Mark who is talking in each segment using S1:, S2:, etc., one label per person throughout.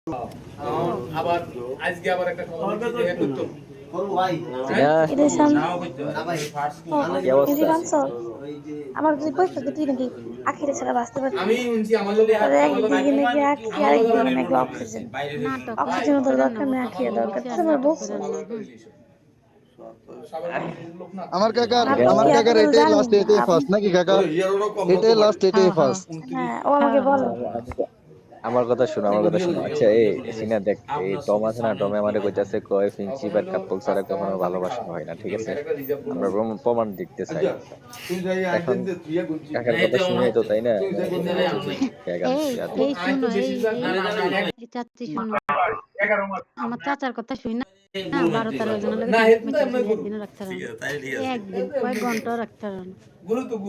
S1: আবার আজকে আবার একটা খবর হচ্ছে যে করতে
S2: এটা সাম
S3: কি অবস্থা?
S2: আমার যদি কই থাকে তুই নাকি আখিরে ছাড়া বাঁচতে পারবি
S1: আমি
S2: না।
S1: শুনছি আমাদের
S2: তোর একদিকে নাকি আখি আরেকদিকে নাকি অক্সিজেন। অক্সিজেনও তোর দরকার না, আখিরে দরকার। তুই আমার বলছো
S4: আমার
S2: কি
S4: কাকার
S2: এতগুলো
S4: এটাই
S2: জানি
S4: লাস্ট,
S2: না
S4: এটাই
S2: আপনি।
S4: ফার্স্ট নাকি কাকা? এটাই লাস্ট, এটাই ফার্স্ট।
S2: হ্যাঁ ও আমাকে বলে
S3: আমার কথা শোনো, আমার কথা শোনো। আচ্ছা এই সিনা দেখ, এই টম আছে না, টমে আমারে কইতাছে কয় ফ্রেন্ডশিপ আর কাপল ছাড়া কখনো ভালোবাসা হয় না, ঠিক আছে? আমরা প্রমাণ দেখতে চাই। এখন কাকার কথা শুনেই তো, তাই না?
S5: এই শুনো, এই চাচ্ছি শুনো, আমার চাচার কথা শুই না, 12-13 জনের লগে ফ্রেন্ডশিপ মেকে গেছে, একদিনও রাখতে পারে না, একদিন কয়েক ঘন্টাও রাখতে পারে না।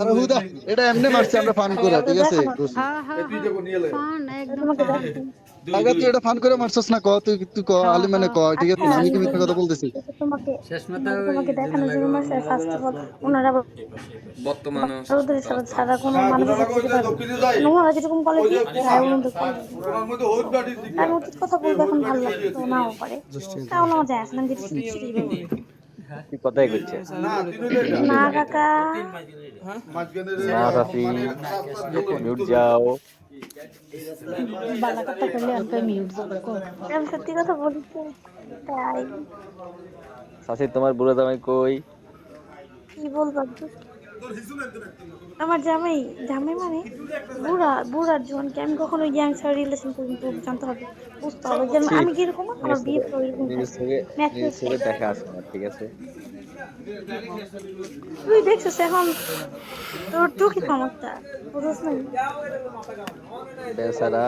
S4: আরে হুদা, এটা এমনি মারছে আমরা ফান করে, ঠিক আছে?
S2: দেখানো
S5: হ্যাঁ হ্যাঁ হ্যাঁ, ফান, একদম
S2: তোমাকে
S5: ফান।
S2: দেখানো।
S4: কাকা তুই এটা ফান করে মারছস না? ক তুই, তুই ক,
S5: হ্যাঁ
S4: আলি মানে
S5: হ্যাঁ
S4: ক, ঠিক আছে?
S2: আচ্ছা
S4: আমি কি মিথ্যা কথা বলতেছি?
S2: এটা তোমাকে তোমাকে দেখানোর জন্য মারছে। ফার্স্ট অফ অল ওনারা বারোদের সাথে ছাড়া কোনো মানুষের সাথে যেতে পারবে না। ওনারা যেরকম কলেজে যায় ওনাদের কলেজে আমি অতীত কথা বলতে এখন ভালো লাগতো নাও পারে, তাহলে আমার যায় আসলে আমি যেটা শুনছি সেটাই বলবো।
S3: তুই কথাই কইছে
S2: না কাকা,
S3: না চাচি, মিউট যাও।
S5: বালা কথা করলে অল্প মিউট যাবো কো।
S2: আমি সত্যি কথা বলি তো, তাই
S3: চাচি তোমার বুড়ো জামাই কই?
S2: কি বলবো। আমার জামাই, জামাই মানে বুড়া বুড়ার জীবনকে আমি কখনো ইয়াংস্টার রিলেশন পর্যন্ত জানতে হবে, বুঝতে হবে যে
S3: ছি,
S2: আমি কিরকম, আমার
S3: নিজ
S2: বিয়ে
S3: চোখে
S2: তো এরকম
S3: নিজ
S2: থাকবে
S3: চোখে নিজ
S2: ম্যাচিউর
S3: চোখে
S2: টাইপ।
S3: দেখা আছে না, ঠিক আছে?
S2: তুই দেখছিস এখন, তোর চোখে সমস্যা, বুঝছ না?
S3: বেচারা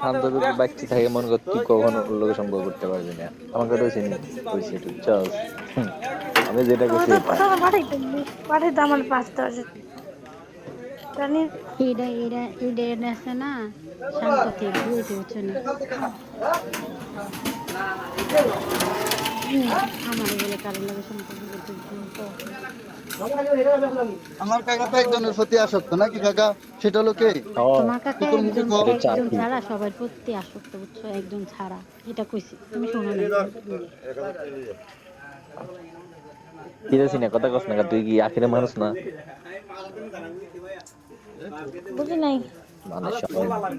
S3: শান্ত যদি বাচ্চা থাকে, মনে কর তুই কখনো ওর লোকের সম্পর্ক করতে পারবি না। আমাকে তো চিনি কইছে তুই চল। আমি যেটা
S2: তোর
S3: কইছি
S2: তো
S3: এটা
S2: পাঠাইতো আমার 5-10 জানি।
S5: এটা আছে না, শান্ত থেকে বুঝতে হচ্ছে না, আমার বলে কারোর লাগে সম্পর্ক করতে তো।
S4: আমার কাকা তো একজনের প্রতি আসক্ত নাকি কাকা? সেটা হলো কে?
S5: তোমার কাকা
S4: তুই তোর মুখে
S5: একজন
S4: ক।
S3: এটা
S5: একজন
S3: চাকরি।
S5: ছাড়া সবার প্রতি আসক্ত, বুঝছো? একজন ছাড়া, এটা কইছি তুমি শোনো নাই।
S3: কি জানি না, কথা কস না, তুই কি আখিরে মানুষ না?
S2: বুঝি নাই।
S3: মানুষ সবাই।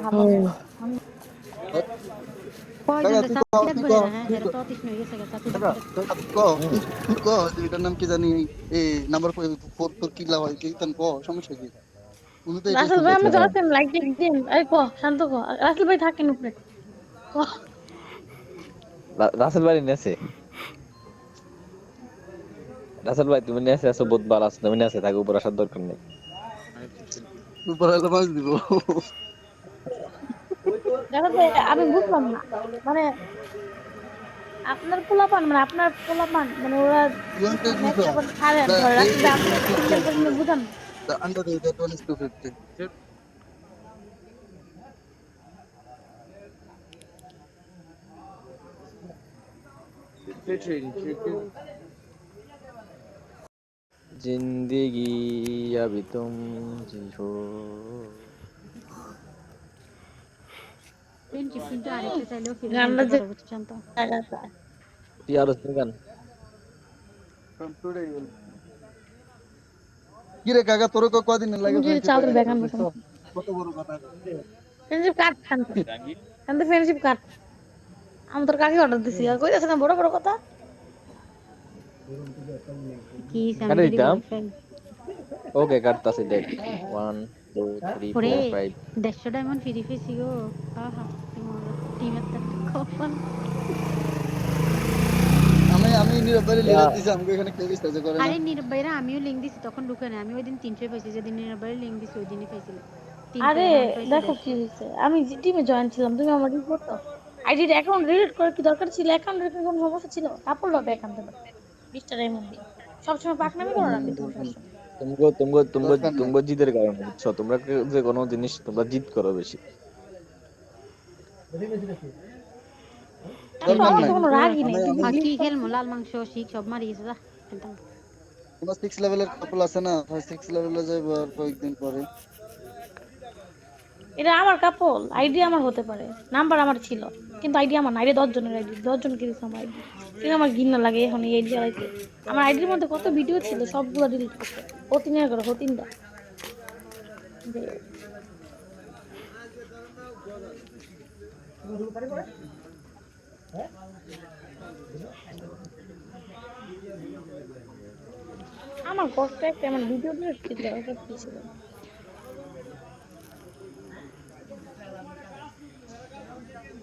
S2: ভালো
S5: কয়জন
S4: কাকা
S5: রে
S4: তুই ক,
S5: চাচি
S4: তুই
S5: ডাকবে
S4: ক,
S5: হেরা, হ্যাঁ
S4: তুই ক,
S5: হেরা তো অতিষ্ঠ হয়ে গেছে, চাচি
S4: কাকা,
S5: ডাকবে।
S4: কাকা তুই ক, তুই ক যে এটার নাম কি জানি, এই নাম্বার 4 তোর কি লাভ হয় কি? তেন ক, সমস্যা কি? উনি তো এটাই
S2: রাসেল ভাই
S4: খুঁজতেছে।
S2: আমি যাচ্ছেন লাইক দিন, এই ক শান্ত ক, রাসেল ভাই থাকেন উপরে ক।
S3: রাসেল ভাই নেছে, রাসেল ভাই তুমি নেছে আছো, বহুত ভালো আছো, তুমি নেছে থাকো, উপর আসার দরকার নেই।
S4: উপর হলে মাছ দিব।
S2: রাসেল ভাই আমি বুঝলাম না, মানে আপনার পোলাপান মানে আপনার পোলাপান মানে ওরা
S4: You want to
S2: মানে
S4: give
S2: একটা করে ছাড়ে
S4: the
S2: ধরে রাখছে যে আপনি একটা সিঙ্গেল
S4: 850,
S2: পার্সেন্ট বুঝান।
S4: the under that one is 250.
S3: जिंदगी अभी तुम जियो।
S5: ফ্রেন্ডশিপ কিন্তু আরেকটা চাইলেও ফিরে
S2: গানটা
S5: নিতে
S2: যে
S5: পারো, বুঝছো শান্ত?
S2: জায়গাটা
S3: তুই আরো গান
S4: From today only. কি রে কাকা, তোর কদিন লাগে
S2: তুমি যদি
S4: ফ্রেন্ডশিপ
S2: চাও তো
S4: হয়ে গেছে,
S2: দেখান
S4: বুঝছো? কত বড় কথা।
S2: ফ্রেন্ডশিপ কাট শান্ত, শান্ত ফ্রেন্ডশিপ কাট। আমি তোর কাকে অর্ডার দিছি আর কই যাচ্ছে না বড় বড় কথা।
S5: কি আমি
S3: কাটে
S5: যদি
S3: দিতাম।
S5: বয়ফ্রেন্ড,
S3: ওকে কাটতাছি, দেখ 1 2 3
S5: ওরে
S3: 4 5।
S5: 150 ডায়মন্ড ফ্রি পেয়েছি গো। আহা টিমের কখন
S4: আমি নিরববারে লিখে দিছি, আমাকে এখানে কেউ রিসার্চ করে না।
S5: আরে নীরব ভাইরা আমিও লিঙ্ক দিছি, তখন ঢুকে না, আমি ওই দিন 300 পাইছি, যেদিন নীরব ভাইয়ের লিঙ্ক দিছি ওই দিনই পাইছিলাম 300,
S2: আরে
S5: এখন আমি পাইছি
S2: দেখো কি
S5: 150।
S2: হয়েছে, আমি যে টিমে জয়েন ছিলাম তুমি আমার রিপোর্ট দাও। আইডির অ্যাকাউন্ট রিলেট করার কি দরকার ছিল? অ্যাকাউন্টের কোনো সমস্যা ছিল? কাপড় হবে অ্যাকাউন্টের 20টার মধ্যে সবসময় পাকনামি করো না কিন্তু সবসময়।
S4: দরকার নাই।
S3: তোমরা জিদের কারণে বুঝছো, তোমরা যে কোনো জিনিস তোমরা জিদ করো বেশি।
S2: আমি তো
S4: দরকার
S2: আমার
S4: নাই।
S2: তো কোনো রাগই নেই, তুই
S5: আর
S2: বুঝলি
S5: কি
S2: তো।
S5: খেলবো, লাল মাংস শিখ সব মারি গেছে যা খেলতাম।
S4: তোমার 6 লেভেলের কাপল আছে না, 6 লেভেলে যাইবো আর কয়েকদিন পরে।
S2: এটা আমার কাপল আইডি আমার হতে পারে, নাম্বার আমার ছিল, কিন্তু আইডি আমার না, আইডি 10 জনের আইডি, 10 জন কি দিছে আমার আইডি, কিন্তু আমার ঘৃণা লাগে এখন এই আইডি চালাইতে। আমার আইডির মধ্যে কত ভিডিও ছিল সবগুলো ডিলিট করছে, হতিনের করে হতিনটা। আমার কষ্ট একটা, আমার ভিডিও ডিলিট ছিল, ওটা কি ছিল।